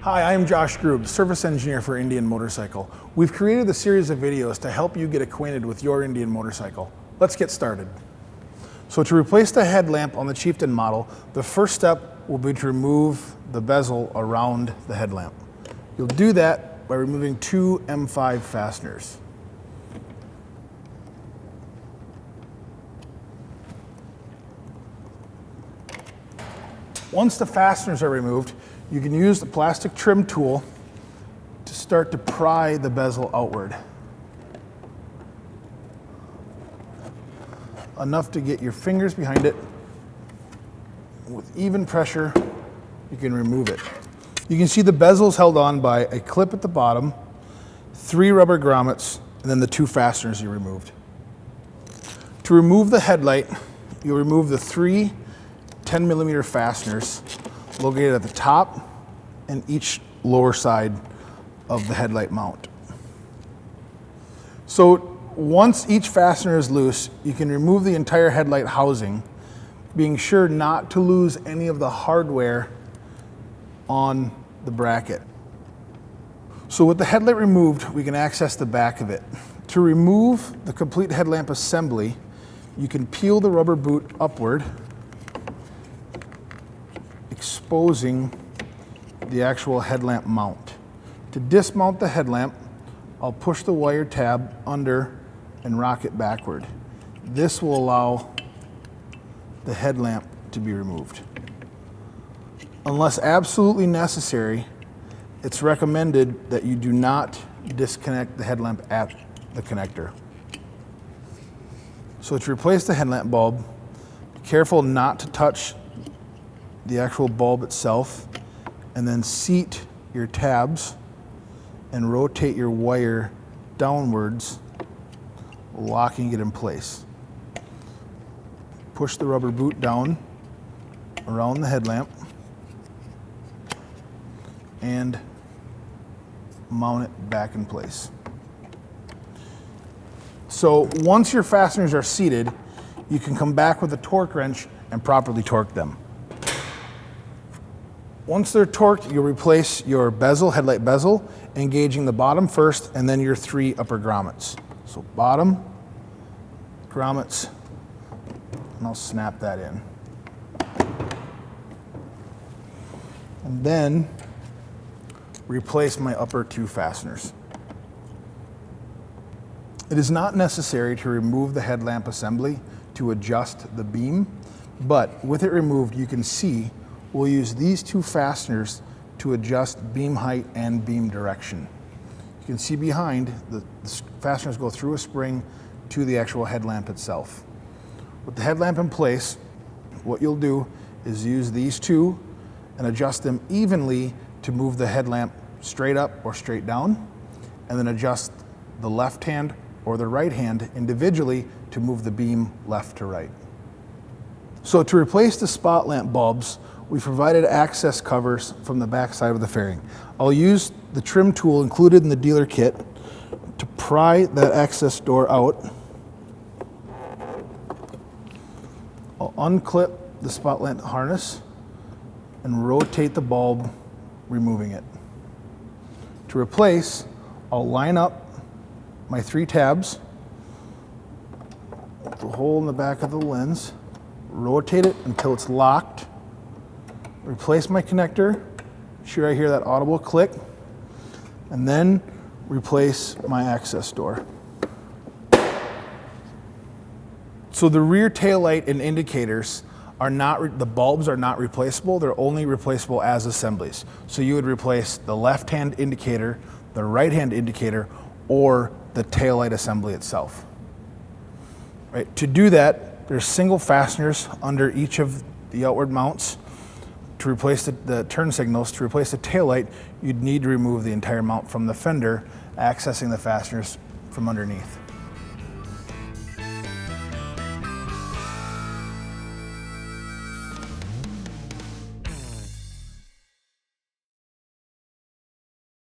Hi, I am Josh Grube, service engineer for Indian Motorcycle. We've created a series of videos to help you get acquainted with your Indian motorcycle. Let's get started. So to replace the headlamp on the Chieftain model, the first step will be to remove the bezel around the headlamp. You'll do that by removing two M5 fasteners. Once the fasteners are removed, you can use the plastic trim tool to start to pry the bezel outward. Enough to get your fingers behind it. With even pressure, you can remove it. You can see the bezel is held on by a clip at the bottom, 3 rubber grommets, and then the 2 fasteners you removed. To remove the headlight, you'll remove the 3 10mm fasteners located at the top and each lower side of the headlight mount. So once each fastener is loose, you can remove the entire headlight housing, being sure not to lose any of the hardware on the bracket. So with the headlight removed, we can access the back of it. To remove the complete headlamp assembly, you can peel the rubber boot upward, exposing the actual headlamp mount. To dismount the headlamp, I'll push the wire tab under and rock it backward. This will allow the headlamp to be removed. Unless absolutely necessary, it's recommended that you do not disconnect the headlamp at the connector. So to replace the headlamp bulb, be careful not to touch the actual bulb itself, and then seat your tabs and rotate your wire downwards, locking it in place. Push the rubber boot down around the headlamp and mount it back in place. So once your fasteners are seated, you can come back with a torque wrench and properly torque them. Once they're torqued, you'll replace your bezel, headlight bezel, engaging the bottom first and then your 3 upper grommets. So bottom, grommets, and I'll snap that in. And then replace my upper 2 fasteners. It is not necessary to remove the headlamp assembly to adjust the beam, but with it removed, you can see we'll use these 2 fasteners to adjust beam height and beam direction. You can see behind, the fasteners go through a spring to the actual headlamp itself. With the headlamp in place, what you'll do is use these 2 and adjust them evenly to move the headlamp straight up or straight down, and then adjust the left hand or the right hand individually to move the beam left to right. So to replace the spot lamp bulbs, we provided access covers from the back side of the fairing. I'll use the trim tool included in the dealer kit to pry that access door out. I'll unclip the spot lamp harness and rotate the bulb, removing it. To replace, I'll line up my 3 tabs, the hole in the back of the lens, rotate it until it's locked, replace my connector, sure I hear that audible click, and then replace my access door. So the rear taillight and indicators are not, the bulbs are not replaceable, they're only replaceable as assemblies. So you would replace the left-hand indicator, the right-hand indicator, or the taillight assembly itself. Right? To do that, there's single fasteners under each of the outward mounts. To replace the turn signals, to replace the taillight, you'd need to remove the entire mount from the fender, accessing the fasteners from underneath.